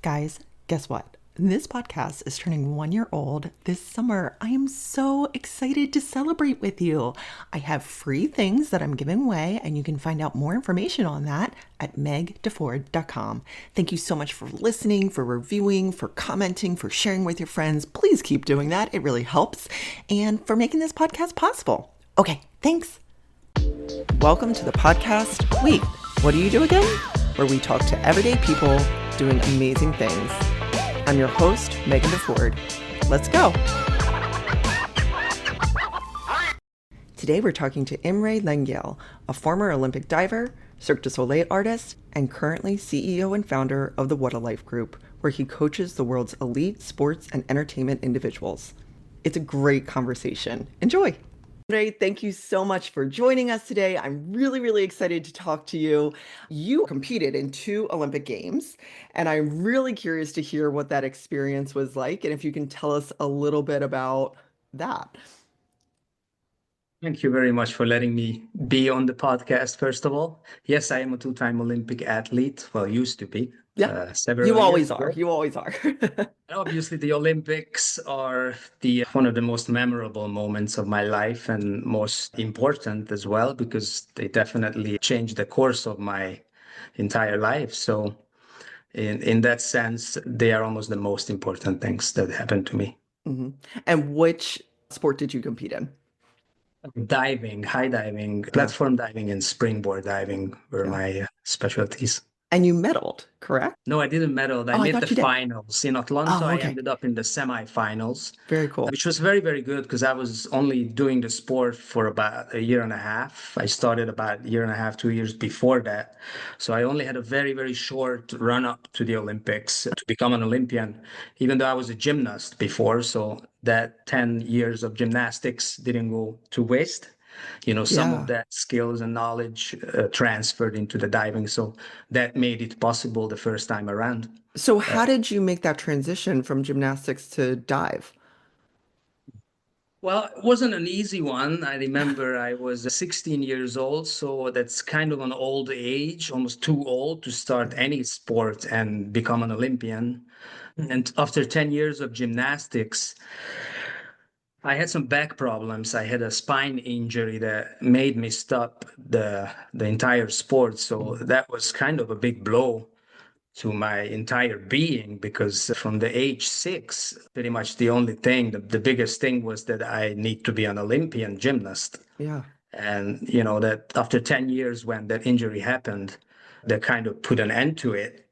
Guys, guess what? This podcast is turning 1 year old this summer. I am so excited to celebrate with you. I have free things that I'm giving away, and you can find out more information on that at megdeford.com. Thank you so much for listening, for reviewing, for commenting, for sharing with your friends. Please keep doing that. It really helps. And for making this podcast possible. Okay, thanks. Welcome to the podcast. Wait, what do you do again? Where we talk to everyday people doing amazing things. I'm your host, Megan DeFord. Let's go. Today we're talking to Imre Lengyel, a former Olympic diver, Cirque du Soleil artist, and currently CEO and founder of the What a Life Group, where he coaches the world's elite sports and entertainment individuals. It's a great conversation. Enjoy. Imre, thank you so much for joining us today. I'm really excited to talk to you. You competed in 2 Olympic Games, and I'm really curious to hear what that experience was like, and if you can tell us a little bit about that. Thank you very much for letting me be on the podcast, first of all. Yes, I am a two-time Olympic athlete. Well, used to be Yeah, several you years always are. ago. You always are. And obviously, the Olympics are the one of the most memorable moments of my life and most important as well, because they definitely changed the course of my entire life. So in that sense, they are almost the most important things that happened to me. Mhm. And which sport did you compete in? Diving, high diving, Yeah, platform diving, and springboard diving were yeah. my specialties. And you medaled, correct? No, I didn't medal. I Oh, I made the thought you did. finals. In Atlanta, Oh, I okay. ended up in the semifinals, Very cool. which was very good because I was only doing the sport for about a year and a half. I started about a year and a half, 2 years before that. So I only had a very short run up to the Olympics to become an Olympian, even though I was a gymnast before. So that 10 years of gymnastics didn't go to waste. Some of Yeah. that skills and knowledge transferred into the diving. So that made it possible the first time around. So Uh, how did you make that transition from gymnastics to dive? well, it wasn't an easy one. I remember I was 16 years old, so that's kind of an old age, almost too old to start Mhm. any sport and become an Olympian. And after 10 years of gymnastics, I had some back problems. I had a spine injury that made me stop the entire sport. So Mhm. that was kind of a big blow to my entire being because from the age 6, pretty much the only thing, the biggest thing was that I need to be an Olympian gymnast. Yeah. And that after 10 years when that injury happened, that kind of put an end to it.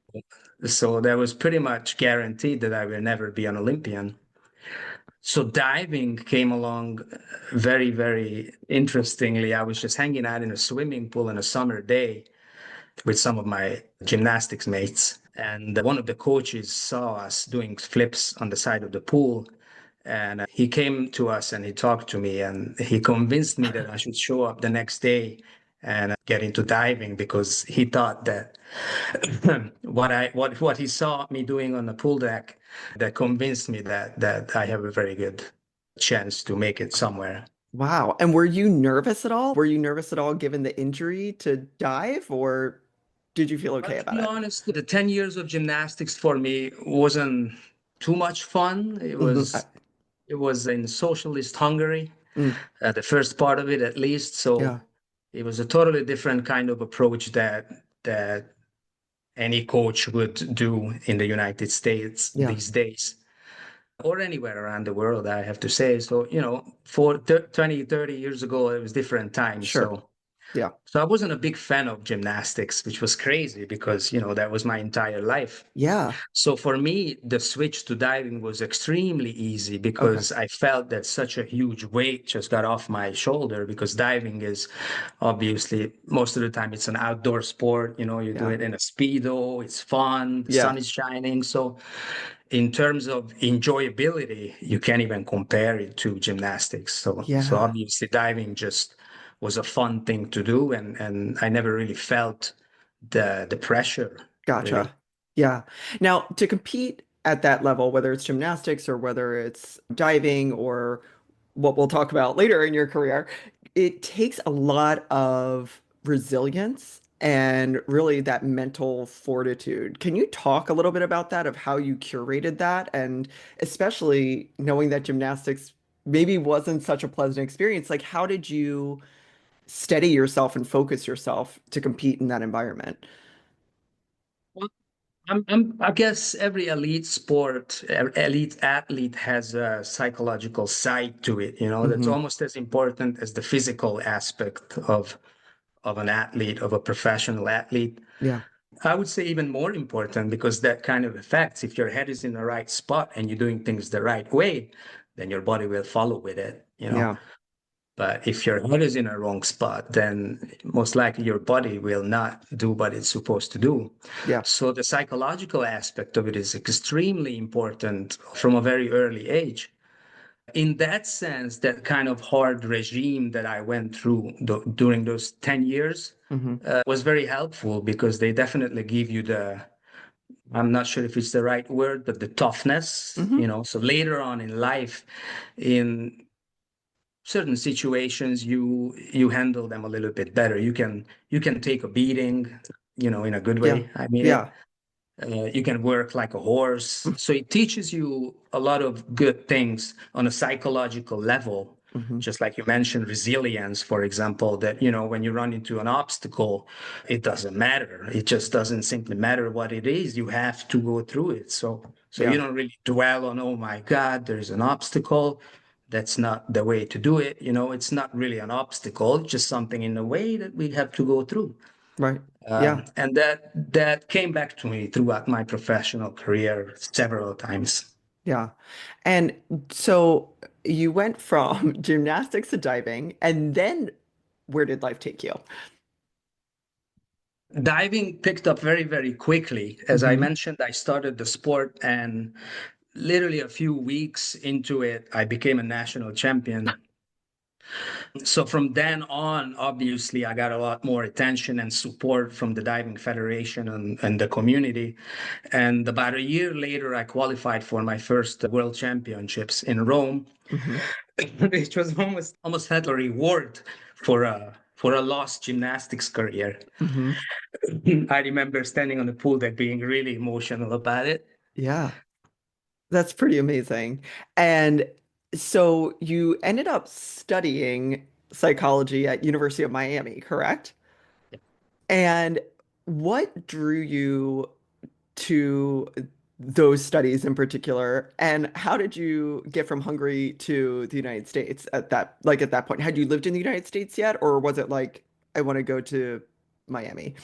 So that was pretty much guaranteed that I will never be an Olympian. So diving came along very interestingly. I was just hanging out in a swimming pool on a summer day with some of my gymnastics mates. And one of the coaches saw us doing flips on the side of the pool. And he came to us and he talked to me and he convinced me that I should show up the next day and get into diving because he thought that what he saw me doing on the pool deck that convinced me that I have a very good chance to make it somewhere. Wow. And were you nervous at all? Were you nervous at all given the injury to dive, or did you feel Well, okay to about be it? honest, the 10 years of gymnastics for me wasn't too much fun. It Mhm. was it was in socialist Hungary, Mm, the first part of it at least. So yeah. it was a totally different kind of approach that any coach would do in the United States Yeah. these days or anywhere around the world, I have to say. So, for 20, 30 years ago, it was different times. Sure. Yeah. So I wasn't a big fan of gymnastics, which was crazy because, that was my entire life. Yeah. So for me, the switch to diving was extremely easy Okay. because I felt that such a huge weight just got off my shoulder because diving is obviously most of the time it's an outdoor sport. You do Yeah. it in a speedo, it's fun, the Yeah. sun is shining. So in terms of enjoyability, you can't even compare it to gymnastics. So Yeah. obviously diving just was a fun thing to do and I never really felt the pressure really. Gotcha. Yeah. Now, to compete at that level, whether it's gymnastics or whether it's diving or what we'll talk about later in your career, it takes a lot of resilience and really that mental fortitude. Can you talk a little bit about that, of how you curated that, and especially knowing that gymnastics maybe wasn't such a pleasant experience? Like, how did you steady yourself and focus yourself to compete in that environment? Well, I guess every elite sport, elite athlete has a psychological side to it, that's Hmm. almost as important as the physical aspect of an athlete, of a professional athlete. Yeah. I would say even more important because that kind of affects if your head is in the right spot and you're doing things the right way, then your body will follow with it. Yeah. But if your head is in a wrong spot, then most likely your body will not do what it's supposed to do. Yeah. So the psychological aspect of it is extremely important from a very early age. In that sense, that kind of hard regime that I went through during those 10 years Hmm. was very helpful because they definitely give you I'm not sure if it's the right word, but the toughness, Hmm. So later on in life, in certain situations, you handle them a little bit better. You can take a beating, in a good Yeah. way. I mean it. Yeah. You can work like a horse. So it teaches you a lot of good things on a psychological level. Hmm. Just like you mentioned, resilience, for example, that, when you run into an obstacle, it doesn't matter. It just doesn't simply matter what it is. You have to go through it. So you Yeah. don't really dwell on, oh my God, there's an obstacle. That's not the way to do it. It's not really an obstacle, just something in the way that we have to go through. Right. Yeah. And that came back to me throughout my professional career several times. Yeah. And so you went from gymnastics to diving, and then where did life take you? Diving picked up very, very quickly. As I Hmm. mentioned, I started the sport, and literally a few weeks into it, I became a national champion. So from then on, obviously, I got a lot more attention and support from the diving federation and the community. And about a year later, I qualified for my first world championships in Rome, Hmm. which was almost had a reward for a lost gymnastics career. Hmm. I remember standing on the pool deck being really emotional about it. Yeah. That's pretty amazing. And so you ended up studying psychology at University of Miami, correct? And what drew you to those studies in particular? And how did you get from Hungary to the United States at that point? Had you lived in the United States yet, or was it like, I want to go to Miami?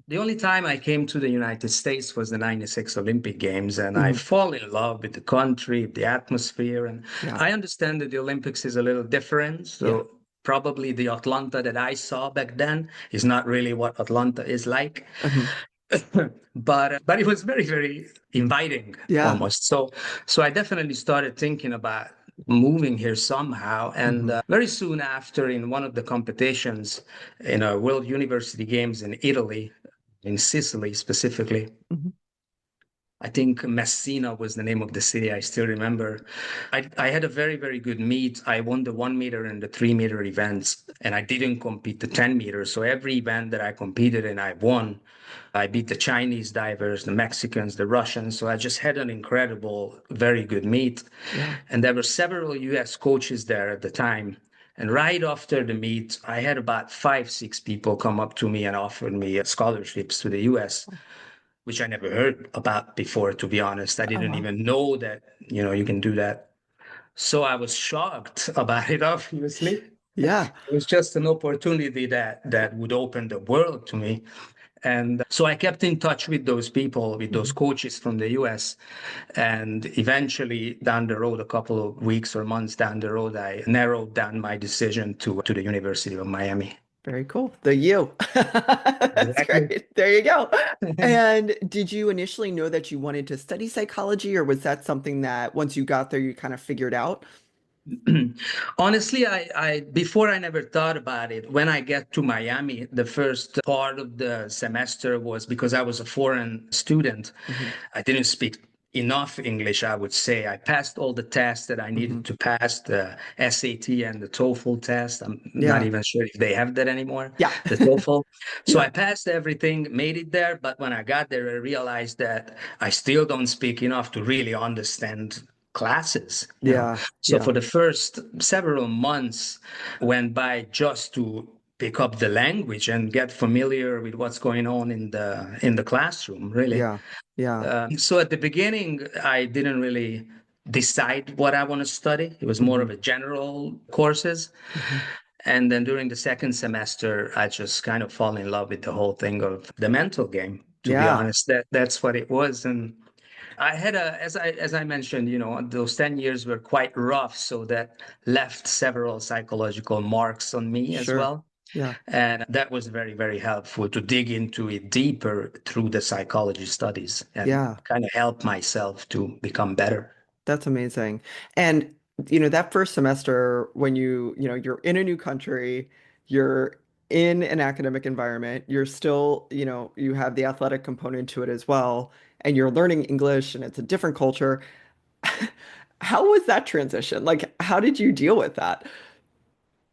The only time I came to the United States was the 96 Olympic Games, and I Mhm. fall in love with the country, the atmosphere. And Yeah. I understand that the Olympics is a little different. Yeah. So probably the Atlanta that I saw back then is not really what Atlanta is like. Mhm. But it was very, very inviting Yeah. almost. So I definitely started thinking about moving here somehow. And Hmm. very soon after, in one of the competitions in a World University Games in Italy, in Sicily specifically, Hmm. I think Messina was the name of the city. I still remember. I had a very, very good meet. I won the 1 meter and the 3 meter events, and I didn't compete the 10 meters. So every event that I competed in, I won. I beat the Chinese divers, the Mexicans, the Russians. So I just had an incredible, very good meet. Yeah. And there were several US coaches there at the time. And right after the meet, I had about 5, 6 people come up to me and offered me scholarships to the US, which I never heard about before, to be honest. I Oh, didn't wow. even know that, you can do that. So I was shocked about it, obviously. Yeah. It was just an opportunity that would open the world to me. And so I kept in touch with those people, with those Mhm. coaches from the US. And eventually, down the road, a couple of weeks or months down the road, I narrowed down my decision to the University of Miami. Very cool. The U. That's Exactly. great. There you go. And did you initially know that you wanted to study psychology, or was that something that once you got there, you kind of figured out? Honestly, before I never thought about it. When I get to Miami, the first part of the semester was because I was a foreign student. Hmm. I didn't speak enough English, I would say. I passed all the tests that I Hmm. needed to pass, the SAT and the TOEFL test. I'm not Yeah. even sure if they have that anymore, Yeah. the TOEFL. So Yeah. I passed everything, made it there. But when I got there, I realized that I still don't speak enough to really understand classes, you know. Yeah. So Yeah. for the first several months went by just to pick up the language and get familiar with what's going on in the classroom, really. Yeah. Yeah. So at the beginning, I didn't really decide what I want to study. It was more Hmm. of a general courses. Hmm. And then during the second semester, I just kind of fall in love with the whole thing of the mental game. To be Yeah. honest, that's what it was. And I had as I mentioned, those 10 years were quite rough, so that left several psychological marks on me as Sure. well. Yeah. And that was very, very helpful to dig into it deeper through the psychology studies and Yeah. kind of help myself to become better. That's amazing. And that first semester when you're in a new country, you're in an academic environment, you're still, you have the athletic component to it as well, and you're learning English and it's a different culture. How was that transition? Like, how did you deal with that?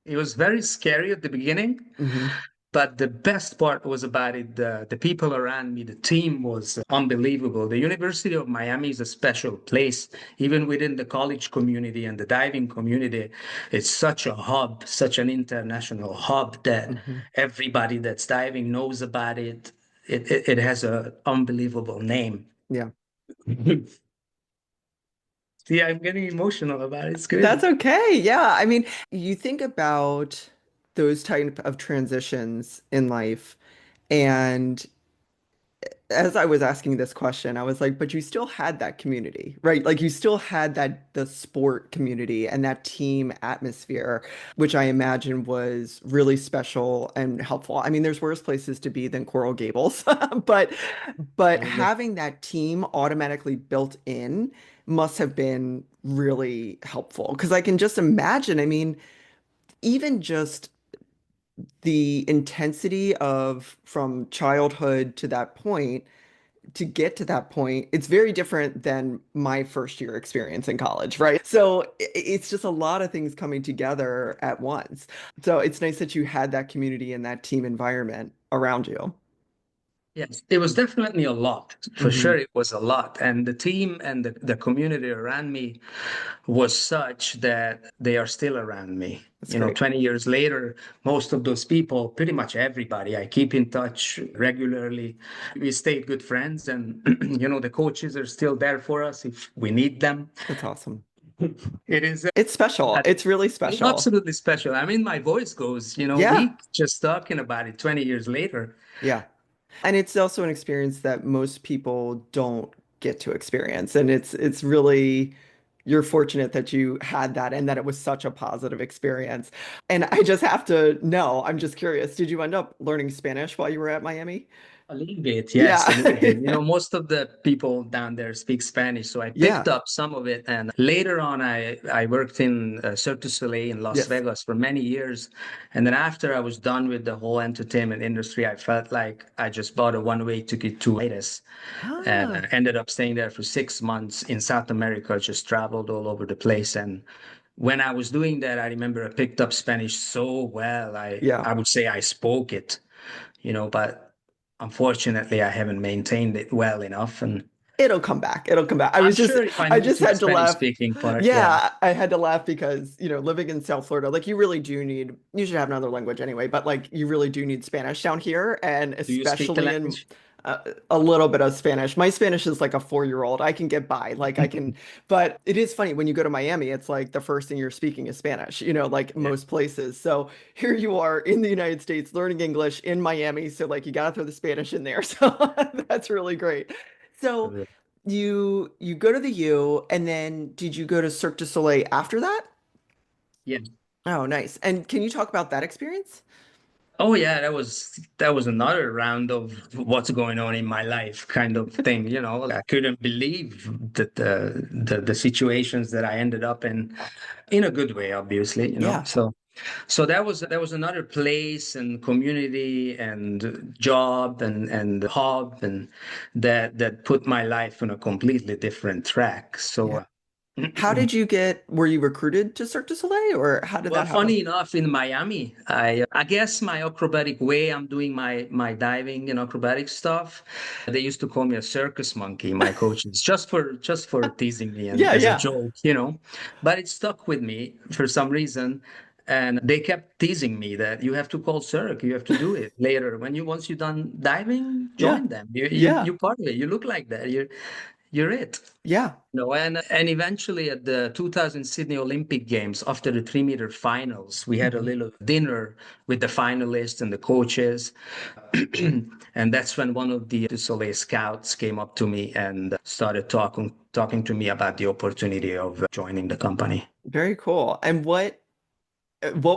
It was very scary at the beginning, Hmm. but the best part was about it. The people around me, the team was unbelievable. The University of Miami is a special place, even within the college community and the diving community. It's such a hub, such an international hub that Hmm. everybody that's diving knows about it. It has an unbelievable name. Yeah. See, I'm getting emotional about it. It's That's crazy. okay. Yeah. I mean, you think about those type of transitions in life, and as I was asking this question, I was like, but you still had that community, right? Like you still had the sport community and that team atmosphere, which I imagine was really special and helpful. I mean, there's worse places to be than Coral Gables, but Absolutely. having that team automatically built in must have been really helpful. Because I can just imagine, I mean, even just the intensity of from childhood to that point to get to that point, it's very different than my first year experience in college, right? So it's just a lot of things coming together at once. So it's nice that you had that community and that team environment around you. Yes, it was definitely a lot. For Hmm. sure, it was a lot. And the team and the community around me was such that they are still around me. That's great. 20 years later, most of those people, pretty much everybody, I keep in touch regularly. We stayed good friends, and the coaches are still there for us if we need them. That's awesome. It is It's special. It's really special. absolutely special. I mean, my voice goes, Yeah. weak just talking about it 20 years later. Yeah. And it's also an experience that most people don't get to experience. And it's really you're fortunate that you had that and that it was such a positive experience. And I just have to know, I'm just curious, did you end up learning Spanish while you were at Miami? A little bit, yes, Yeah. a little bit. Most of the people down there speak Spanish, so I picked Yeah. up some of it. And later on, I worked in Cirque du Soleil in Las Yes. Vegas for many years. And then after I was done with the whole entertainment industry, I felt like I just bought a one-way ticket to Vegas, and Ah, I ended up staying there for 6 months in South America. Just traveled all over the place. And when I was doing that, I remember I picked up Spanish so well. I yeah. I would say I spoke it, but unfortunately, I haven't maintained it well enough. And It'll come back. It'll come back. I'm sure if I I move just to the had to Spanish laugh. speaking part, yeah. Yeah, I had to laugh because, living in South Florida, like you really do need, you should have another language anyway, but like you really do need Spanish down here. And Do you speak the especially in language? a little bit of Spanish. My Spanish is like a 4-year-old. I can get by. Like I can, but it is funny when you go to Miami, it's like the first thing you're speaking is Spanish, like Yeah. most places. So here you are in the United States learning English in Miami. So like you got to throw the Spanish in there. So that's really great. So you go to the U, and then did you go to Cirque du Soleil after that? Yeah. Oh, nice. And can you talk about that experience? Oh yeah, that was another round of what's going on in my life kind of thing. I couldn't believe that the situations that I ended up in a good way, obviously. Yeah. So. So that was another place and community and job and hub and that put my life on a completely different track. Yeah. So How did you get, were you recruited to Cirque du Soleil or how did well, that happen? funny enough, in Miami, I guess my acrobatic way, I'm doing my diving and acrobatic stuff. They used to call me a circus monkey, my coaches, just for teasing me and Yeah, as a yeah. joke. But it stuck with me for some reason. And they kept teasing me that you have to call Cirque, you have to do it later. Once you're done diving, Yeah. join them. You Yeah. part of it. You look like that. You're it. Yeah. No, and eventually at the 2000 Sydney Olympic Games, after the 3 meter finals, we had a Mhm. little dinner with the finalists and the coaches. And that's when one of the Soleil scouts came up to me and started talking to me about the opportunity of joining the company. Very cool. And what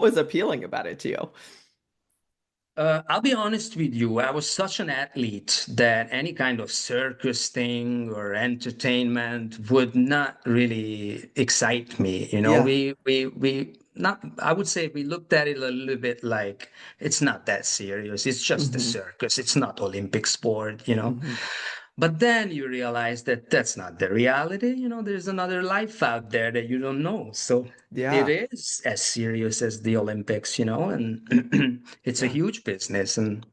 was appealing about it to you? I'll be honest with you. I was such an athlete that any kind of circus thing or entertainment would not really excite me. Yeah. We not. I would say we looked at it a little bit like it's not that serious. It's just a Hmm. circus. It's not Olympic sport. Hmm. But then you realize that that's not the reality. There's another life out there that you don't know. So it Yeah. is as serious as the Olympics, and it's a Yeah. huge business and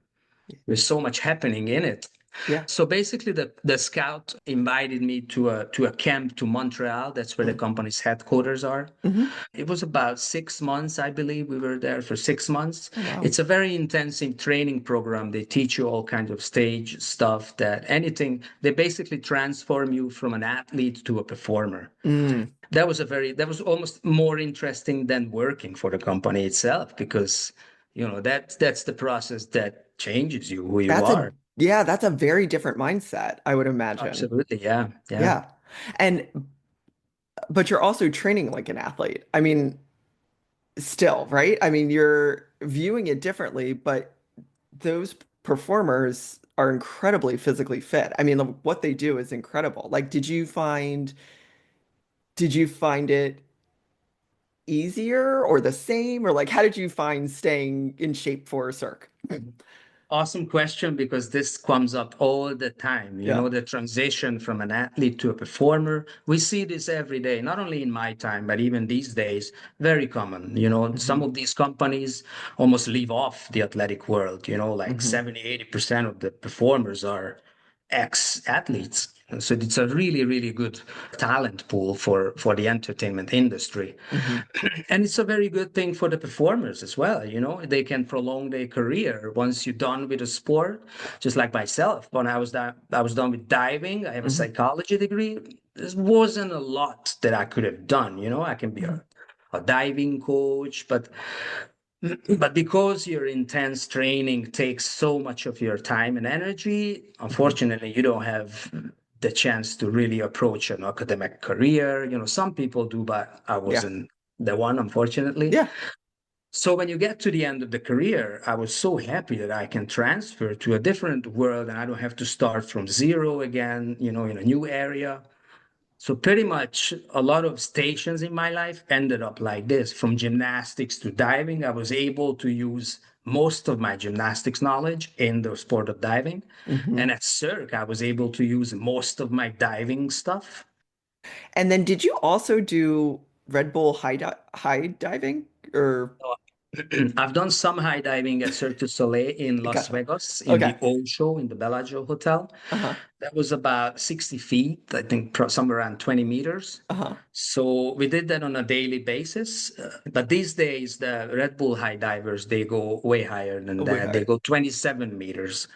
there's so much happening in it. Yeah. So basically the scout invited me to a camp to Montreal. That's where the company's headquarters are. Mm-hmm. It was about 6 months, I believe. We were there for 6 months. Oh, wow. It's a very intensive training program. They teach you all kinds of stage stuff they basically transform you from an athlete to a performer. Mm. That was almost more interesting than working for the company itself because, that's the process that changes you, who you are. That's a very different mindset, I would imagine. Absolutely. Yeah. Yeah. Yeah. And but you're also training like an athlete. I mean, still, right? I mean, you're viewing it differently, but those performers are incredibly physically fit. I mean, what they do is incredible. Like, did you find it easier or the same? Or like, how did you find staying in shape for Cirque? Awesome question because this comes up all the time. Yeah. The transition from an athlete to a performer. We see this every day, not only in my time, but even these days, very common. Some Hmm. of these companies almost leave off the athletic world, like Hmm. 70-80% of the performers are ex-athletes. So it's a really, really good talent pool for the entertainment industry. Hmm. And it's a very good thing for the performers as well. They can prolong their career once you're done with a sport. Just like myself, when I was done with diving. I have a Hmm. psychology degree. There wasn't a lot that I could have done. I can be Hmm. a diving coach, but because your intense training takes so much of your time and energy, Hmm. unfortunately, you don't have the chance to really approach an academic career. Some people do, but I Yeah. wasn't the one, unfortunately. Yeah. So when you get to the end of the career, I was so happy that I can transfer to a different world and I don't have to start from zero again, in a new area. So pretty much a lot of stations in my life ended up like this. From gymnastics to diving, I was able to use most of my gymnastics knowledge in the sport of diving. Hmm. And at Cirque, I was able to use most of my diving stuff. And then did you also do Red Bull high diving or I've done some high diving at Cirque du Soleil in Las gotcha. Vegas in the Okay. Old in the Bellagio Hotel. Uh-huh. That was about 60 feet, I think somewhere around 20 meters. Uh-huh. So we did that on a daily basis. But these days, the Red Bull high divers, they go way higher than Way that. They higher. go 27 meters,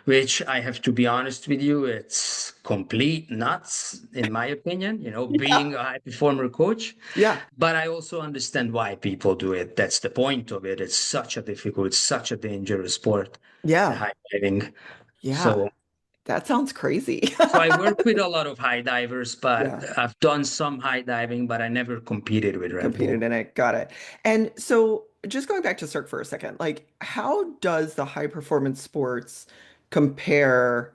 which I have to be honest with you, it's complete nuts, in my opinion, Yeah. being a high performer coach. Yeah. But I also understand why people do it. That's the point of it. It's such a difficult, such a dangerous sport, the Yeah. high diving. Yeah. So That sounds crazy. so I work with a lot of high divers, but Yeah. I've done some high diving, but I never competed with Red Competed Bull. in it. Got it. And so just going back to Cirque for a second, like how does the high performance sports compare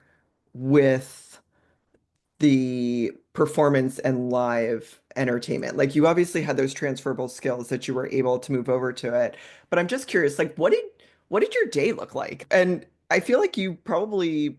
with the performance and live entertainment? Like you obviously had those transferable skills that you were able to move over to it. But I'm just curious, like what did your day look like? And I feel like you probably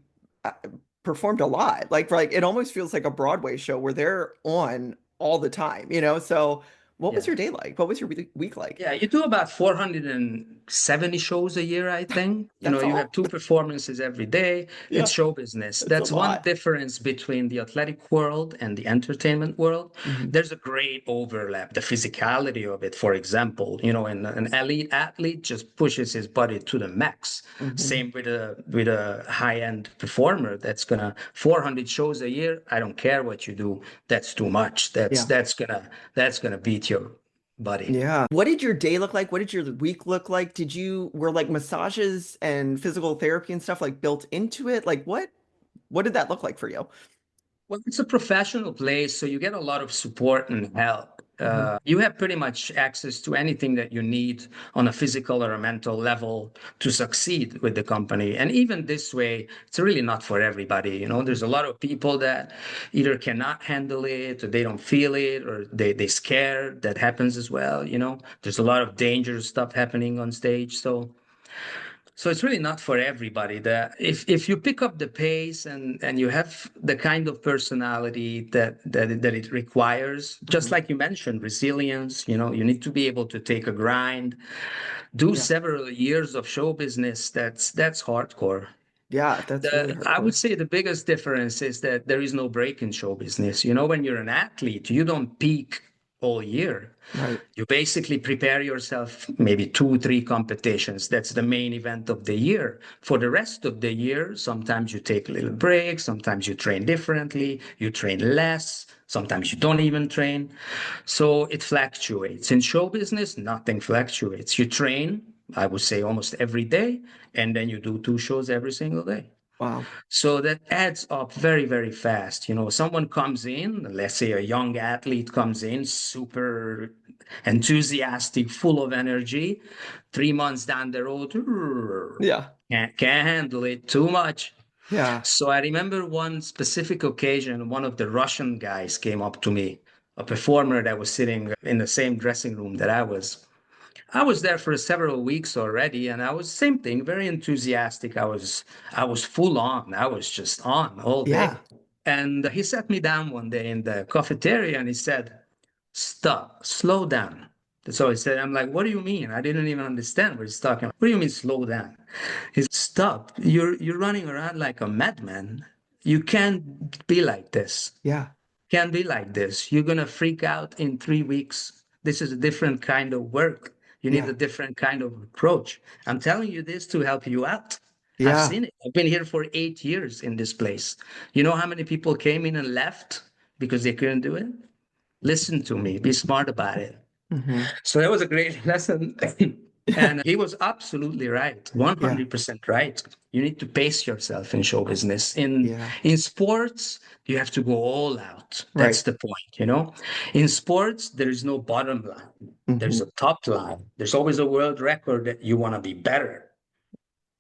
performed a lot. Like it almost feels like a Broadway show where they're on all the time, you know? So what was Yeah. your day like? What was your week like? Yeah, you do about 470 shows a year, I think. That's You have all? two performances every day. It's Yeah, show business. it's a That's one lot. difference between the athletic world and the entertainment world. Hmm. There's a great overlap. The physicality of it, for example, an elite athlete just pushes his body to the max. Hmm. Same with a high-end performer that's gonna 400 shows a year. I don't care what you do. That's too much. Yeah. That's gonna beat your body. Yeah. What did your day look like? What did your week look like? Were like massages and physical therapy and stuff like built into it? Like what did that look like for you? Well, it's a professional place, so you get a lot of support and help. Hmm. You have pretty much access to anything that you need on a physical or a mental level to succeed with the company. And even this way, it's really not for everybody. Hmm. There's a lot of people that either cannot handle it, or they don't feel it, or they scared. That happens as well. There's a lot of dangerous stuff happening on stage. So it's really not for everybody. That if you pick up the pace and you have the kind of personality that it requires, just Hmm. like you mentioned, resilience. You need to be able to take a grind, do Yeah. several years of show business. That's hardcore. Yeah, that's really I would hardcore. say the biggest difference is that there is no break in show business. When you're an athlete, you don't peak all year. Right. You basically prepare yourself maybe two, three competitions. That's the main event of the year. For the rest of the year, sometimes you take a little break, sometimes you train differently, you train less, sometimes you don't even train. So it fluctuates. In show business, nothing fluctuates. You train, I would say, almost every day, and then you do two shows every single day. Wow. So that adds up very, very fast. Someone comes in, let's say a young athlete comes in, super enthusiastic, full of energy. 3 months down the road, Yeah. can't handle it too much. Yeah. So I remember one specific occasion, one of the Russian guys came up to me, a performer that was sitting in the same dressing room that I was. I was there for several weeks already, and I was same thing, very enthusiastic. I was full on. I was just on all Yeah. day. And he sat me down one day in the cafeteria and he said, "Stop, slow down." So he said, I'm like, "What do you mean?" I didn't even understand what he's talking about. "What do you mean slow down?" He said, "Stop. You're running around like a madman. You can't be like this. Yeah. Can't be like this. You're gonna freak out in 3 weeks. This is a different kind of work. You need a Yeah. different kind of approach. I'm telling you this to help you out. I've Yeah. seen it. I've been here for 8 years in this place. You know how many people came in and left because they couldn't do it? Listen to me. Be smart about it. Hmm. So that was a great lesson. And he was absolutely right, Yeah. 100% right. You need to pace yourself in show business. In Yeah. in sports, you have to go all out. That's Right. the point. In sports, there is no bottom line. There's Hmm. a top line. There's always a world record that you want to be better.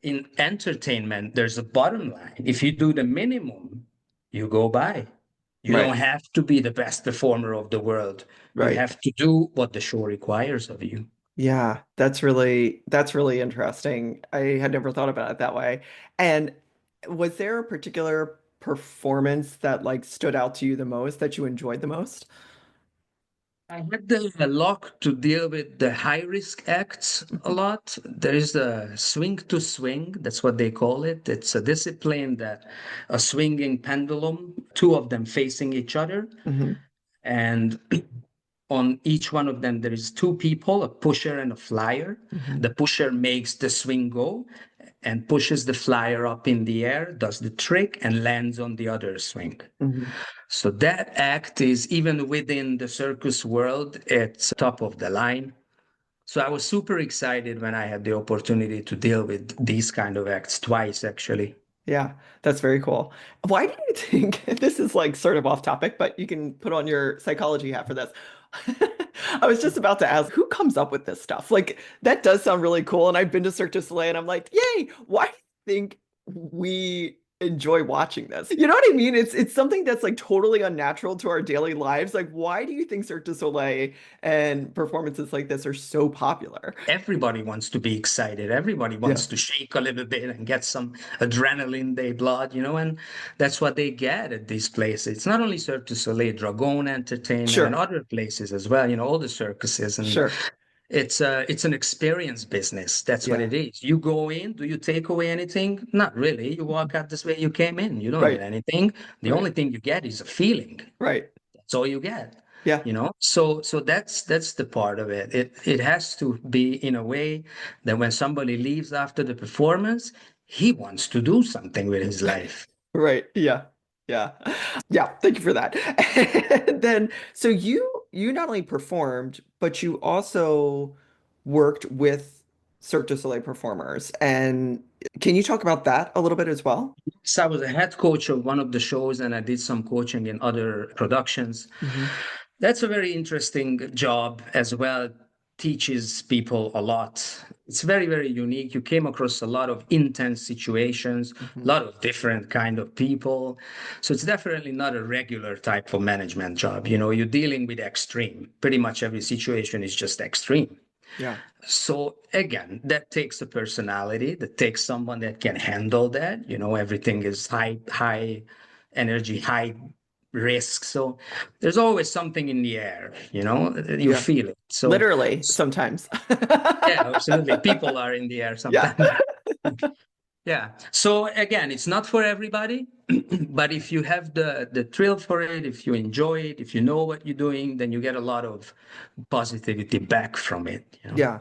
In entertainment, there's a bottom line. If you do the minimum, you go by. You Right. don't have to be the best performer of the world. You Right. have to do what the show requires of you. Yeah, that's really interesting. I had never thought about it that way. And was there a particular performance that like stood out to you the most that you enjoyed the most? I had the luck to deal with the high risk acts a Hmm. lot. There is the swing to swing, that's what they call it. It's a discipline that a swinging pendulum, two of them facing each other, Hmm. and on each one of them there is two people, a pusher and a flyer. Hmm. The pusher makes the swing go and pushes the flyer up in the air, does the trick, and lands on the other swing. Hmm. So that act is, even within the circus world, it's top of the line. So I was super excited when I had the opportunity to deal with these kind of acts twice, actually. Yeah, that's very cool. Why do you think this is like sort of off topic, but you can put on your psychology hat for this. I was just about to ask, who comes up with this stuff? Like, that does sound really cool. And I've been to Cirque du Soleil and I'm like, yay, why do you think we enjoy watching this. You know what I mean? It's something that's like totally unnatural to our daily lives. Like, why do you think Cirque du Soleil and performances like this are so popular? Everybody wants to be excited. Everybody Yeah, wants to shake a little bit and get some adrenaline in their blood, and that's what they get at these places. It's not only Cirque du Soleil, Dragon Entertainment, and sure, other places as well, all the circuses. And sure. it's an experience business. That's what Yeah, it is. You go in, do you take away anything? Not really. You walk out this way you came in. You don't get right, anything. The right, only thing you get is a feeling. right. That's all you get. Yeah, So that's the part of it. It has to be in a way that when somebody leaves after the performance, he wants to do something with his life. right. Yeah, yeah, yeah. Thank you for that. And then, so you not only performed, but you also worked with Cirque du Soleil performers. And can you talk about that a little bit as well? So I was a head coach of one of the shows, and I did some coaching in other productions. Hmm. That's a very interesting job as well. Teaches people a lot. It's very, very unique. You came across a lot of intense situations, a Hmm. lot of different kind of people. So it's definitely not a regular type of management job. You're dealing with extreme. Pretty much every situation is just extreme. Yeah. So again, that takes a personality, that takes someone that can handle that. Everything is high energy, high risk. So there's always something in the air, you Yeah. feel it. So Literally, sometimes. yeah, absolutely. People are in the air Yeah. sometimes. Yeah. So again, it's not for everybody, but if you have the thrill for it, if you enjoy it, if you know what you're doing, then you get a lot of positivity back from it. Yeah.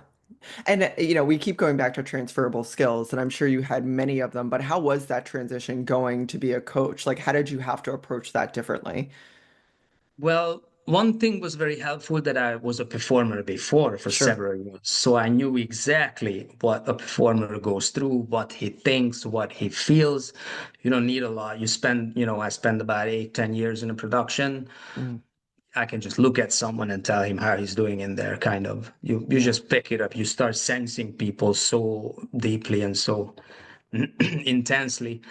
And we keep going back to transferable skills, and I'm sure you had many of them, but how was that transition going to be a coach? Like, how did you have to approach that differently? Well, one thing was very helpful that I was a performer before for Sure. several years. So I knew exactly what a performer goes through, what he thinks, what he feels. You don't need a lot. I spend about 8, 10 years in a production. Mm, I can just look at someone and tell him how he's doing in there, kind of. You yeah. just pick it up. You start sensing people so deeply and so intensely.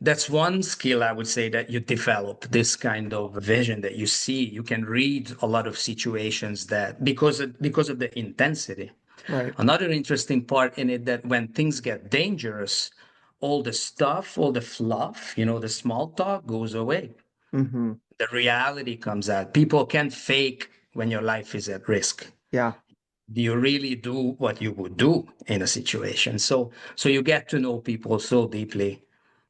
That's one skill I would say that you develop, this kind of vision that you see. You can read a lot of situations that because of the intensity. Right. Another interesting part in it that when things get dangerous, all the stuff, all the fluff, the small talk goes away. Hmm. The reality comes out. People can't fake when your life is at risk. Yeah. You really do what you would do in a situation. So you get to know people so deeply.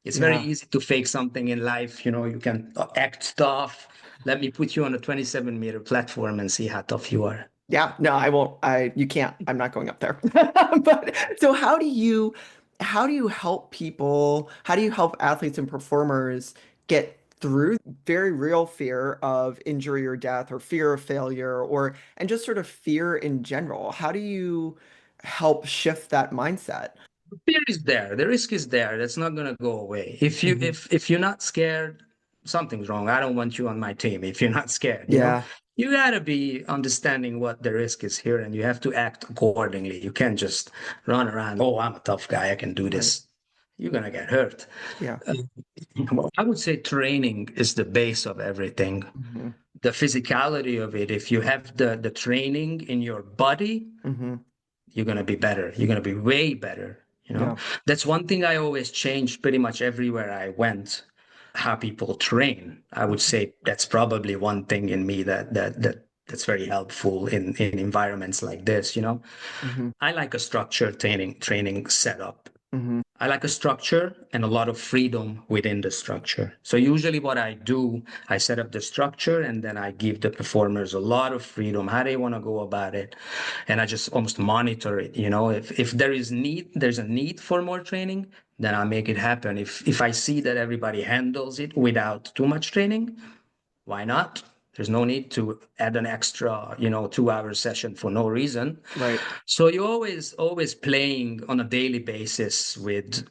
It's very Yeah. easy to fake something in life. You can act tough. Let me put you on a 27-meter platform and see how tough you are. Yeah, no, I won't. You can't. I'm not going up there. But so how do you help people? How do you help athletes and performers get through very real fear of injury or death or fear of failure or and just sort of fear in general? How do you help shift that mindset? Fear is there. The risk is there. That's not going to go away. If you Hmm. if you're not scared, something's wrong. I don't want you on my team if you're not scared. Yeah, You got to be understanding what the risk is here and you have to act accordingly. You can't just run around, oh, I'm a tough guy. I can do right. this. You're going to get hurt. Yeah. Uh, I would say training is the base of everything. Hmm. The physicality of it, if you have the training in your body, Hmm. you're going to be better. You're going to be way better. Yeah. That's one thing I always changed pretty much everywhere I went, how people train. I would say that's probably one thing in me that's very helpful in environments like this. Hmm. I like a structured training setup. Hmm. I like a structure and a lot of freedom within the structure. So usually what I do, I set up the structure and then I give the performers a lot of freedom, how they want to go about it. And I just almost monitor it. If there's a need for more training, then I make it happen. If I see that everybody handles it without too much training, why not? There's no need to add an extra, 2 hour session for no reason. Right. So you're always playing on a daily basis with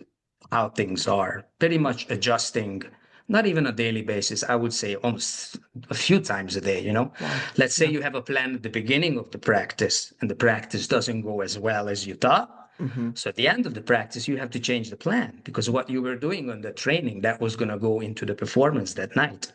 how things are, pretty much adjusting, not even a daily basis, I would say almost a few times a day. Wow. Let's say Yeah. you have a plan at the beginning of the practice and the practice doesn't go as well as you thought. Hmm. So at the end of the practice, you have to change the plan because what you were doing on the training, that was going to go into the performance that night.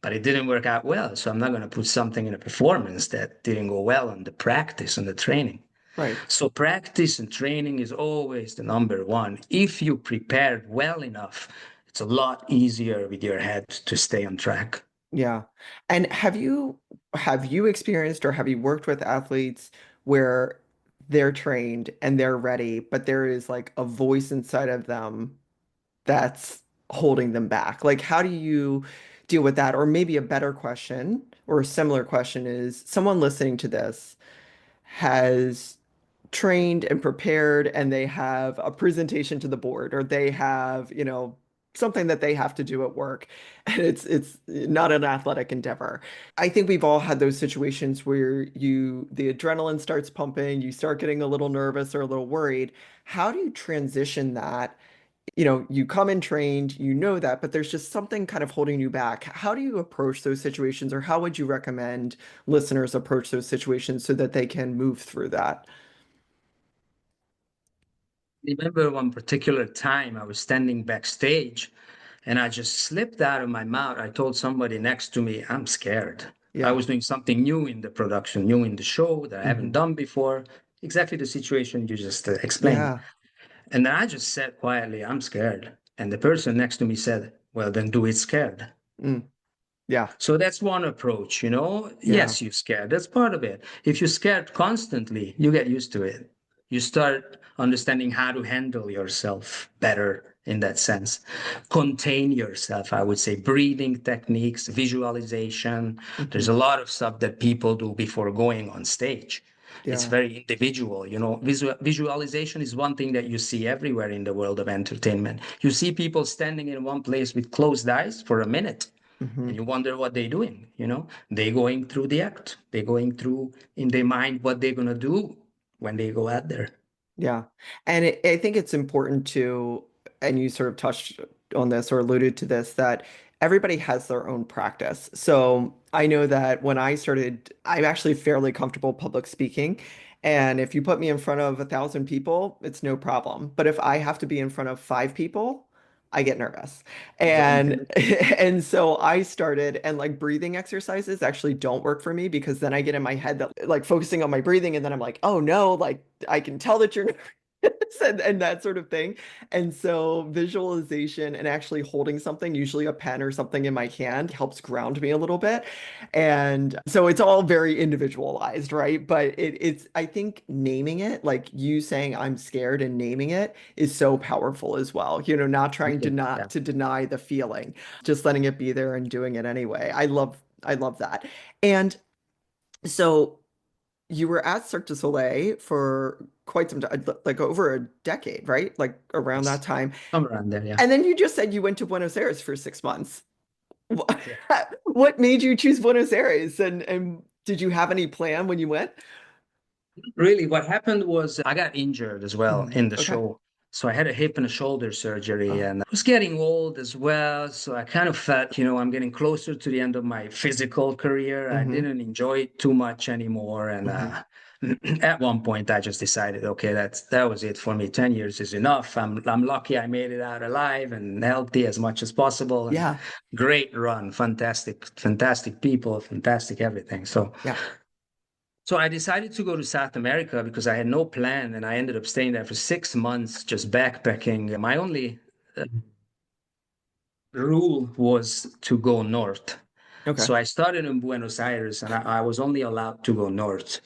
But it didn't work out well. So I'm not going to put something in a performance that didn't go well on the practice, on the training. Right. So practice and training is always the number one. If you prepared well enough, it's a lot easier with your head to stay on track. Yeah. And have you experienced or have you worked with athletes where they're trained and they're ready, but there is like a voice inside of them that's holding them back? Like, how do you deal with that? Or maybe a better question or a similar question is someone listening to this has trained and prepared and they have a presentation to the board or they have, something that they have to do at work and it's not an athletic endeavor. I think we've all had those situations where the adrenaline starts pumping, you start getting a little nervous or a little worried. How do you transition that? You come in trained, you know that, but there's just something kind of holding you back. How do you approach those situations, or how would you recommend listeners approach those situations so that they can move through that? Remember one particular time I was standing backstage and I just slipped out of my mouth. I told somebody next to me, I'm scared. I Yeah. was doing something new in the production, new in the show that I haven't Hmm. done before. Exactly the situation you just explained. Yeah. And then I just said quietly, I'm scared. And the person next to me said, well, then do it scared. Mm. Yeah. So that's one approach, you know. Yeah. Yes, you're scared. That's part of it. If you're scared constantly, you get used to it. You start understanding how to handle yourself better in that sense. Contain yourself, I would say, breathing techniques, visualization. There's Hmm. a lot of stuff that people do before going on stage. It's Yeah. very individual, you know. Visualization is one thing that you see everywhere in the world of entertainment. You see people standing in one place with closed eyes for a minute Hmm. and you wonder what they're doing, you know. They're going through the act, they're going through in their mind what they're going to do when they go out there. Yeah. And I think it's important to, and you sort of touched on this or alluded to this, that everybody has their own practice. So I know that when I started, I'm actually fairly comfortable public speaking. And if you put me in front of 1,000 people, it's no problem. But if I have to be in front of 5 people, I get nervous. And Definitely. and so I started, and like breathing exercises actually don't work for me because then I get in my head that like focusing on my breathing and then I'm like, oh no, like I can tell that you're nervous and that sort of thing. And so visualization and actually holding something, usually a pen or something in my hand, helps ground me a little bit. And so it's all very individualized, right? But it's, I think naming it, like you saying I'm scared and naming it is so powerful as well. Not trying to Really? not Yeah. to deny the feeling, just letting it be there and doing it anyway. I love that. And so you were at Cirque du Soleil for quite some time, like over a decade, right? Like around that Yes. time. Somewhere around there, yeah. And then you just said you went to Buenos Aires for 6 months. Wh- Yeah. What made you choose Buenos Aires? And did you have any plan when you went? Really, what happened was I got injured as well in the Okay. show. So I had a hip and a shoulder surgery Oh. and I was getting old as well. So I kind of felt, you know, I'm getting closer to the end of my physical career. I Hmm. didn't enjoy it too much anymore. And Hmm. at one point I just decided, okay, that was it for me. 10 years is enough. I'm lucky I made it out alive and healthy as much as possible. And Yeah. great run, fantastic people, fantastic everything. Yeah. So I decided to go to South America because I had no plan, and I ended up staying there for 6 months, just backpacking. My only rule was to go north. Okay. So I started in Buenos Aires, and I was only allowed to go north.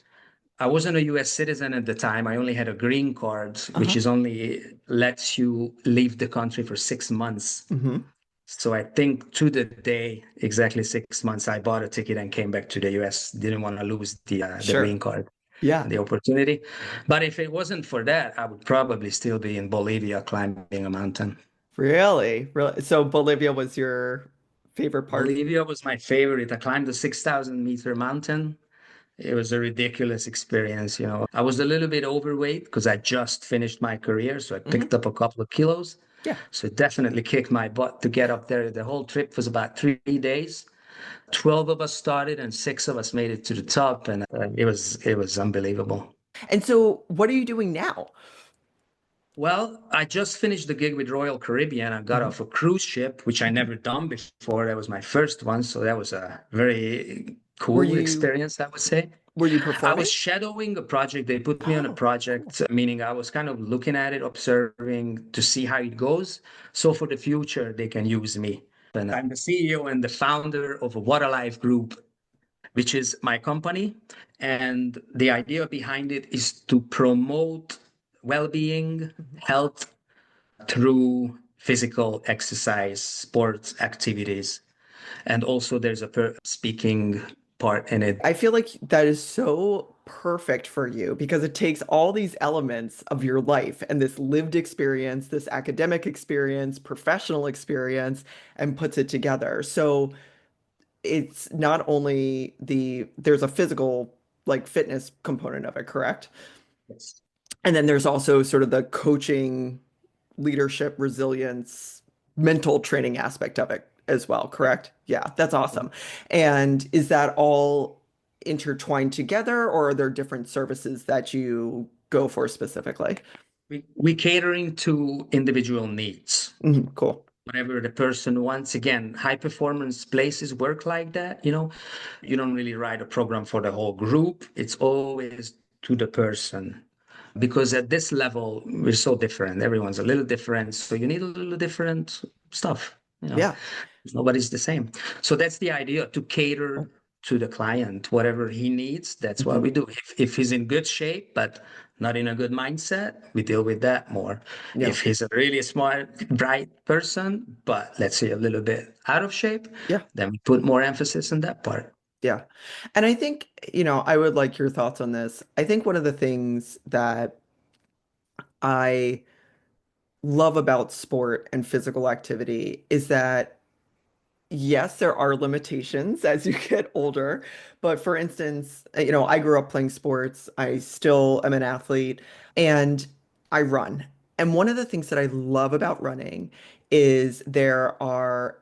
I wasn't a US citizen at the time. I only had a green card, which Uh-huh. is only lets you leave the country for 6 months. Hmm. So I think to the day, exactly 6 months, I bought a ticket and came back to the US. Didn't want to lose the green Sure. card and Yeah. the opportunity. But if it wasn't for that, I would probably still be in Bolivia climbing a mountain. Really? Really? So Bolivia was your favorite part? Bolivia was my favorite. I climbed a 6,000-meter mountain. It was a ridiculous experience, you know. I was a little bit overweight because I just finished my career, so I Hmm. picked up a couple of kilos. Yeah. So it definitely kicked my butt to get up there. The whole trip was about 3 days. 12 of us started and six of us made it to the top, and it was unbelievable. And so what are you doing now? Well, I just finished the gig with Royal Caribbean. I got Mhm. off a cruise ship, which I Okay. never done before. That was my first one, so that was a very Were cool you experience, I would say. were you I was performing? shadowing a project. They put me on a Oh, cool. project, meaning I was kind of looking at it, observing to see how it goes. So for the future, they can use me. And I'm the CEO and the founder of a Water Life Group, which is my company. And the idea behind it is to promote well-being, health through physical exercise, sports activities. And also there's a speaking part in it. I feel like that is so perfect for you because it takes all these elements of your life and this lived experience, this academic experience, professional experience, and puts it together. So it's not only there's a physical like fitness component of it, correct? Yes. And then there's also sort of the coaching, leadership, resilience, mental training aspect of it as well, correct? Yeah, that's awesome. And is that all intertwined together, or are there different services that you go for specifically? We catering to individual needs. Mhm, cool. Whatever the person wants. Again, high performance places work like that. You don't really write a program for the whole group. It's always to the person. Because at this level, we're so different. Everyone's a little different. So you need a little different stuff. Yeah. Nobody's the same. So that's the idea to cater to the client, whatever he needs. That's what Mhm. we do. If he's in good shape, but not in a good mindset, we deal with that more. Yeah. If he's a really smart, bright person, but let's say a little bit out of shape, Yeah. then we put more emphasis on that part. Yeah. And I think, I would like your thoughts on this. I think one of the things that I love about sport and physical activity is that yes, there are limitations as you get older. But for instance, I grew up playing sports. I still am an athlete and I run. And one of the things that I love about running is there are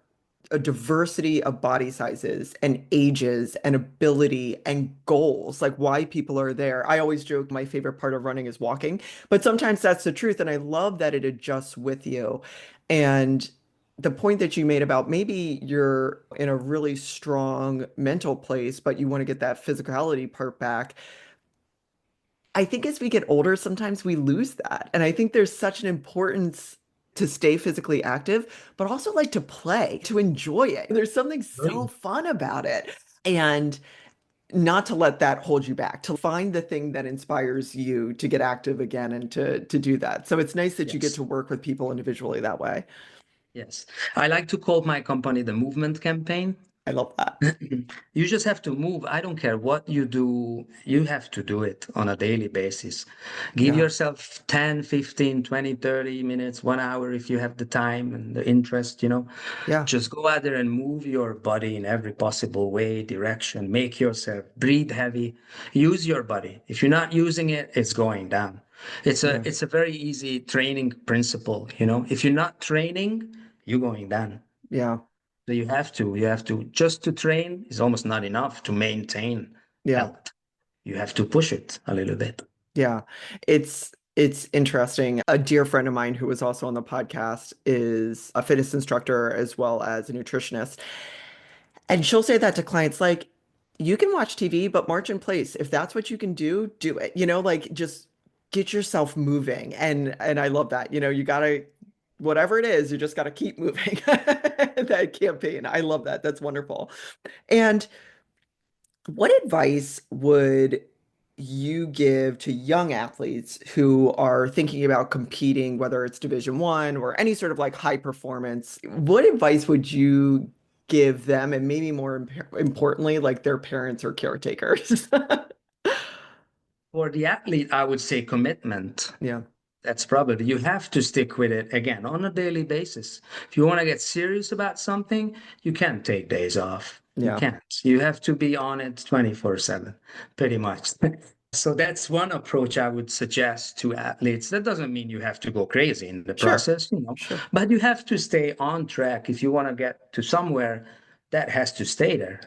a diversity of body sizes and ages and ability and goals, like why people are there. I always joke my favorite part of running is walking, but sometimes that's the truth. And I love that it adjusts with you. And the point that you made about maybe you're in a really strong mental place, but you want to get that physicality part back. I think as we get older, sometimes we lose that. And I think there's such an importance to stay physically active, but also like to play, to enjoy it. There's something so Agree. fun about it. And not to let that hold you back, to find the thing that inspires you to get active again and to do that. So it's nice that you get Yes. to work with people individually that way. Yes. I like to call my company the movement campaign. I love that. You just have to move. I don't care what you do, you have to do it on a daily basis. Give Yeah. yourself 10, 15, 20, 30 minutes, 1 hour if you have the time and the interest. Yeah. Just go out there and move your body in every possible way, direction. Make yourself breathe heavy. Use your body. If you're not using it, it's going down. It's a Yeah. it's a very easy training principle. If you're not training, you're going down. Yeah. So you have to just to train is almost not enough to maintain Yeah. health. You have to push it a little bit. Yeah. It's interesting. A dear friend of mine who was also on the podcast is a fitness instructor as well as a nutritionist. And she'll say that to clients like, you can watch TV, but march in place. If that's what you can do it. Like just get yourself moving. And I love that. You gotta whatever it is, you just gotta keep moving. That campaign. I love that. That's wonderful. And what advice would you give to young athletes who are thinking about competing, whether it's Division One or any sort of like high performance? What advice would you give them, and maybe more importantly, like their parents or caretakers? For the athlete, I would say commitment. Yeah, That's probably, you have to stick with it again on a daily basis. If you want to get serious about something, you can't take days off. You yeah, can't. You have to be on it 24/7, pretty much. So that's one approach I would suggest to athletes. That doesn't mean you have to go crazy in the sure, process, sure, but you have to stay on track. If you want to get to somewhere, that has to stay there.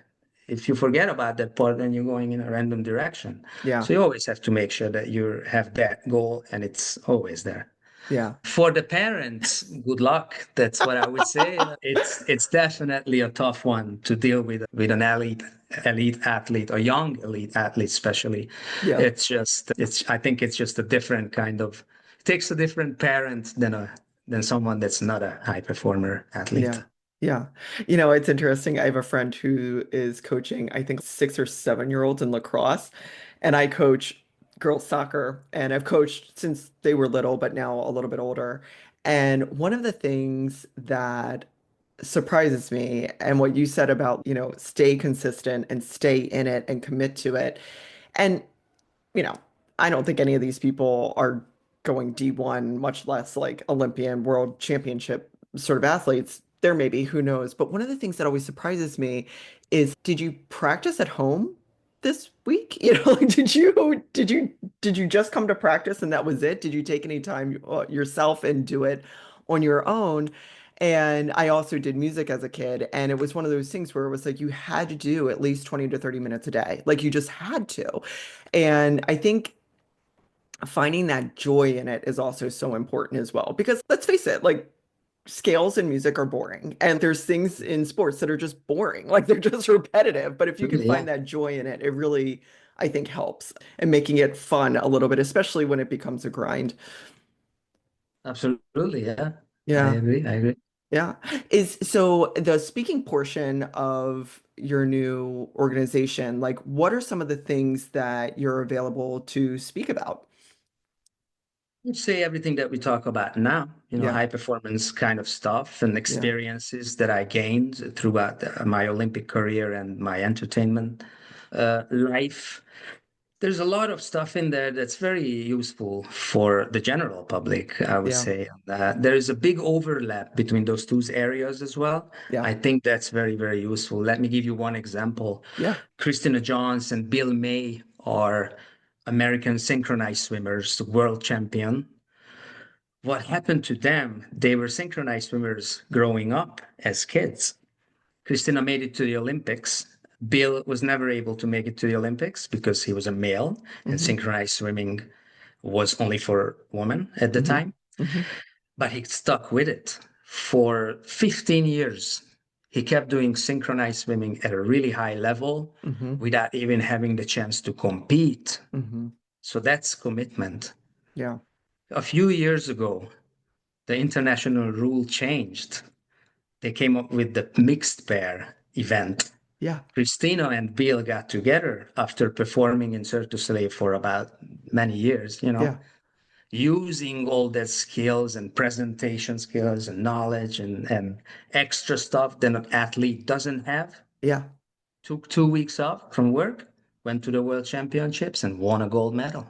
If you forget about that part, then you're going in a random direction. yeah. So you always have to make sure that you have that goal and it's always there. Yeah. For the parents, good luck. That's what I would say. It's definitely a tough one to deal with an elite athlete, a young elite athlete especially. Yeah. It's I think it's just a different kind of, it takes a different parent than someone that's not a high performer athlete. Yeah. Yeah. It's interesting. I have a friend who is coaching, I think, 6 or 7 year olds in lacrosse, and I coach girls soccer, and I've coached since they were little, but now a little bit older. And one of the things that surprises me, and what you said about, stay consistent and stay in it and commit to it. And you know, I don't think any of these people are going D1, much less like Olympian world championship sort of athletes. There may be, who knows? But one of the things that always surprises me is, did you practice at home this week? Like, did you just come to practice and that was it? Did you take any time yourself and do it on your own? And I also did music as a kid, and it was one of those things where it was like you had to do at least 20 to 30 minutes a day. Like you just had to. And I think finding that joy in it is also so important as well. Because let's face it, like scales in music are boring, and there's things in sports that are just boring, like they're just repetitive. But if you can Really, yeah, find that joy in it, it really, I think, helps and making it fun a little bit, especially when it becomes a grind. absolutely, yeah. I Yeah. agree. I agree. Yeah. Is so the speaking portion of your new organization, like what are some of the things that you're available to speak about? I'd say everything that we talk about now, Yeah. high performance kind of stuff and Yeah. experiences that I gained throughout my Olympic career and my entertainment life. There's a lot of stuff in there that's very useful for the general public, I would Yeah. say. There is a big overlap between those two areas as well. Yeah. I think that's very, very useful. Let me give you one example. Yeah. Christina Johns and Bill May are American synchronized swimmers, world champion. What happened to them? They were synchronized swimmers growing up as kids. Christina made it to the Olympics. Bill was never able to make it to the Olympics because he was a male and Hmm. synchronized swimming was only for women at the Hmm. time. Hmm. But he stuck with it for 15 years. He kept doing synchronized swimming at a really high level Hmm. without even having the chance to compete. Hmm. So that's commitment. Yeah. A few years ago, the international rule changed. They came up with the mixed pair event. Yeah. Christina and Bill got together after performing in Cirque du Soleil for about many years, Yeah. using all their skills and presentation skills and knowledge and extra stuff that an athlete doesn't have. Yeah. Took 2 weeks off from work, went to the World Championships and won a gold medal.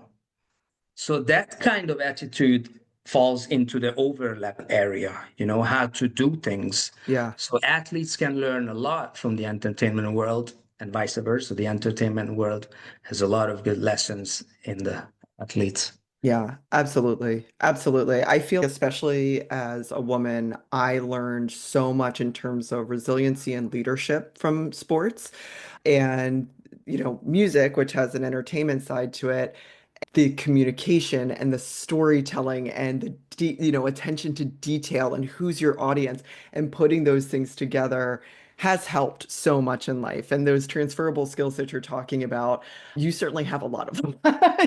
So that kind of attitude falls into the overlap area, how to do things. Yeah. So athletes can learn a lot from the entertainment world and vice versa. The entertainment world has a lot of good lessons in the athletes. Yeah, absolutely. Absolutely. I feel, especially as a woman, I learned so much in terms of resiliency and leadership from sports and, music, which has an entertainment side to it, the communication and the storytelling and the attention to detail and who's your audience and putting those things together has helped so much in life. And those transferable skills that you're talking about, you certainly have a lot of them.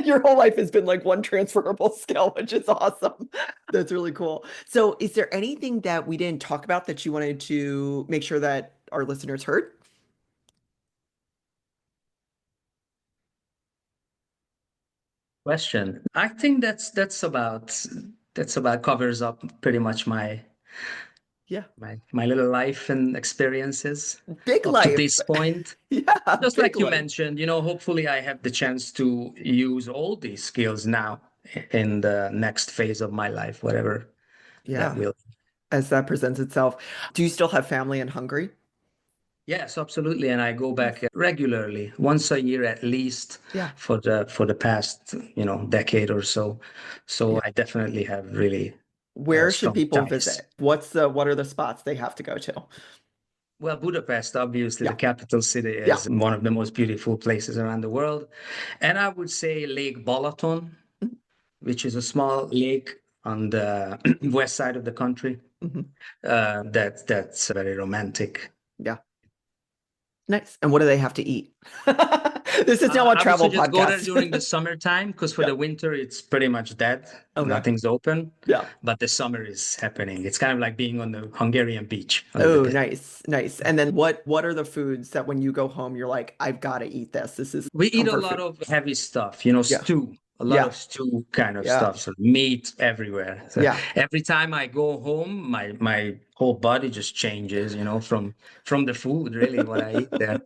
Your whole life has been like one transferable skill, which is awesome. That's really cool. So is there anything that we didn't talk about that you wanted to make sure that our listeners heard? Question. I think that's about covers up pretty much my Yeah. my my little life and experiences Big up to life. this point. Yeah, Just big like you life. mentioned, hopefully I have the chance to use all these skills now in the next phase of my life, whatever that Yeah. will. As that presents itself. Do you still have family in Hungary? Yes, absolutely. And I go back regularly, once a year at least Yeah. for the past, decade or so. Yeah. So I definitely have really Where should strong people ties. visit? What are the spots they have to go to? Well, Budapest, obviously, the Yeah. capital city, Yeah. is one of the most beautiful places around the world. And I would say Lake Balaton, which is a small lake on the west side of the country. Hmm. That's very romantic. Yeah. Nice. And what do they have to eat? This is now a I would travel suggest go there podcast. during the summertime because for Yeah. the winter it's pretty much dead. Okay. Nothing's open, Yeah. but the summer is happening. It's kind of like being on the Hungarian beach a little Oh, bit. nice. Nice. And then what are the foods that when you go home you're like, I've got to eat this. This is We eat a comfort lot food. of heavy stuff, Yeah. stew, a lot Yeah. of stew kind of Yeah. stuff. So meat everywhere. So Yeah. every time I go home, my whole body just changes, from the food, really, what I eat there.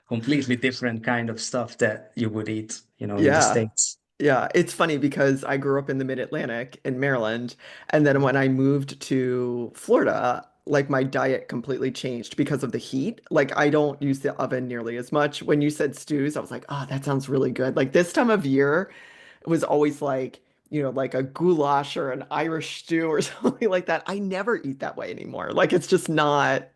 Completely different kind of stuff that you would eat, in the Yeah. States. Yeah, it's funny because I grew up in the mid-Atlantic in Maryland, and then when I moved to Florida, like my diet completely changed because of the heat. Like I don't use the oven nearly as much. When you said stews, I was like, oh, that sounds really good. Like this time of year, it was always like, like a goulash or an Irish stew or something like that. I never eat that way anymore. Like it's just not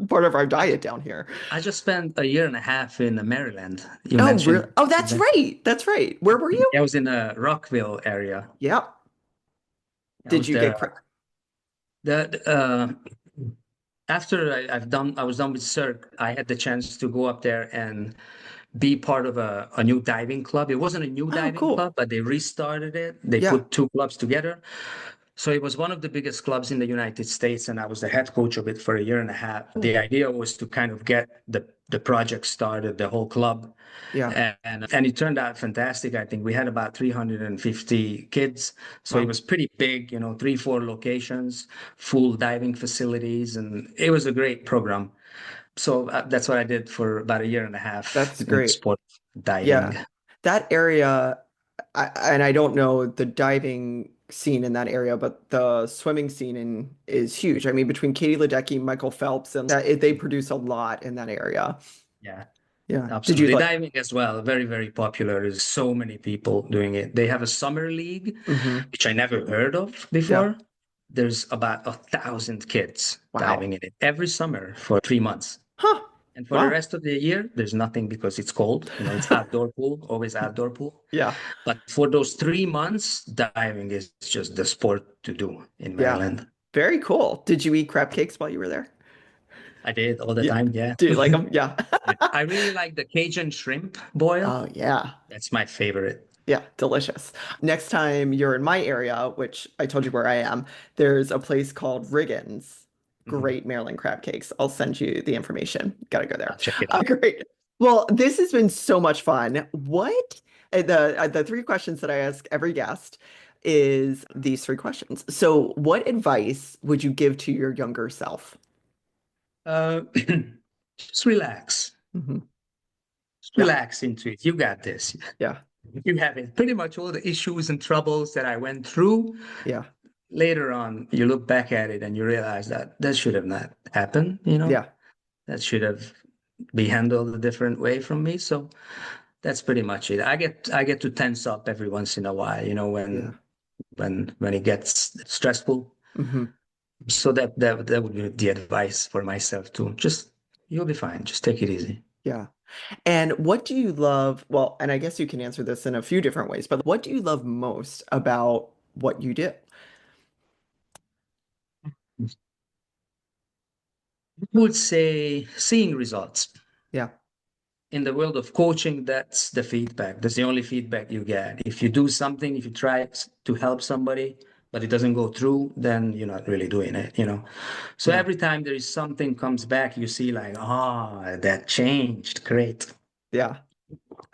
part of our I, diet down here. I just spent a year and a half in Maryland. You Oh, really? mentioned Oh, that's right. That's right. Where were you? I was in the Rockville area. Yeah. I Did was you there. get cra After I was done with Cirque, I had the chance to go up there and be part of a new diving club. It wasn't a new Oh, diving cool. club, but they restarted it. They Yeah. put two clubs together. So it was one of the biggest clubs in the United States, and I was the head coach of it for a year and a half. Cool. The idea was to kind of get the project started, the whole club, Yeah. and it turned out fantastic. I think we had about 350 kids, so it Wow. was pretty big. 3, 4 locations, full diving facilities, and it was a great program. So that's what I did for about a year and a half That's in the great. sport of diving. Yeah. That area, and I don't know the diving scene in that area, but the swimming scene is huge. I mean, between Katie Ledecky, Michael Phelps, and they produce a lot in that area. Yeah. Yeah. Did you Absolutely. Diving as well, very, very popular. There's so many people doing it. They have a summer league, Hmm. which I never heard of Yeah. before. There's about 1,000 kids Wow. diving in it every summer for 3 months. Huh. And for the Wow. rest of the year, there's nothing because it's cold. It's outdoor pool, always outdoor pool. Yeah. But for those 3 months, diving is just the sport to do in Yeah. Maryland. Very cool. Did you eat crab cakes while you were there? I did all the Yeah. time, yeah. Do you like them? Yeah. Yeah. I really like the Cajun shrimp boil. Oh, yeah. That's my favorite. Yeah, delicious. Next time you're in my area, which I told you where I am, there's a place called Riggins. Mhm. Great Maryland crab cakes. I'll send you the information. Gotta go there. I'll check it out. Great. Well, this has been so much fun. What the three questions that I ask every guest is these three questions. So, what advice would you give to your younger self? Uh, just relax. Hmm. Just Yeah, relax into it. You got this. yeah, You have it. Pretty much all the issues and troubles that I went through. yeah, Later on, you look back at it and you realize that should have not happened. yeah, That should have be handled a different way from me. So that's pretty much it. I get to tense up every once in a while, yeah. when it gets stressful. Hmm. So that would be the advice for myself too. Just you'll be fine. Just take it easy. Yeah. And what do you love? Well, and I guess you can answer this in a few different ways, but what do you love most about what you do? I would say seeing results. Yeah. In the world of coaching, that's the feedback. That's the only feedback you get. If you do something, if you try to help somebody, but it doesn't go through, then you're not really doing it. So Yeah. every time there is something comes back, you see like, that changed. Great. Yeah.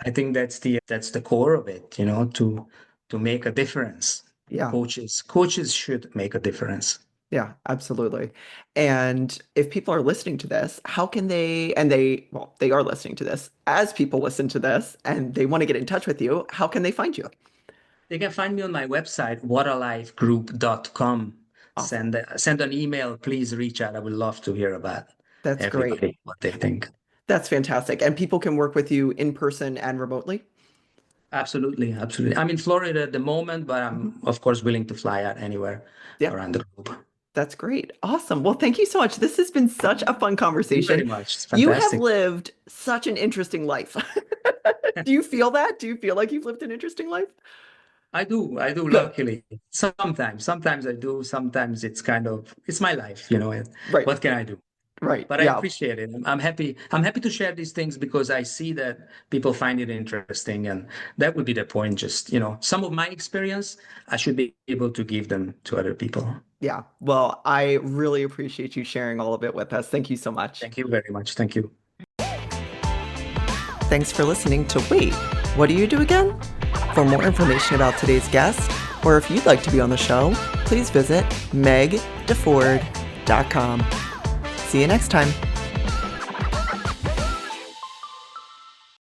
I think that's the core of it, to make a difference. Yeah. Coaches should make a difference. Yeah, absolutely. And if people are listening to this, how can well, they are listening to this. As people listen to this and they want to get in touch with you, how can they find you? They can find me on my website, whatalifegroup.com. Awesome. Send an email, please reach out. I would love to hear about That's great. everybody, what they think. That's fantastic. And people can work with you in person and remotely? Absolutely, absolutely. I'm in Florida at the moment, but Mhm. I'm of course willing to fly out anywhere Yeah. around the globe. That's great. Awesome. Well, thank you so much. This has been such a fun Thank you very conversation. much. It's You have fantastic. lived such an interesting life. Do you feel that? Do you feel like you've lived an interesting life? I do, Good. luckily. Sometimes I do, sometimes it's my life, and Right. what can I do? Right. But I Yeah. appreciate it. I'm happy to share these things because I see that people find it interesting, and that would be the point. Just, some of my experience, I should be able to give them to other people. Yeah. Well, I really appreciate you sharing all of it with us. Thank you so much. Thank you very much. Thank you. Thanks for listening to Wait, What Do You Do Again? For more information about today's guest, or if you'd like to be on the show, please visit megdeford.com. See you next time.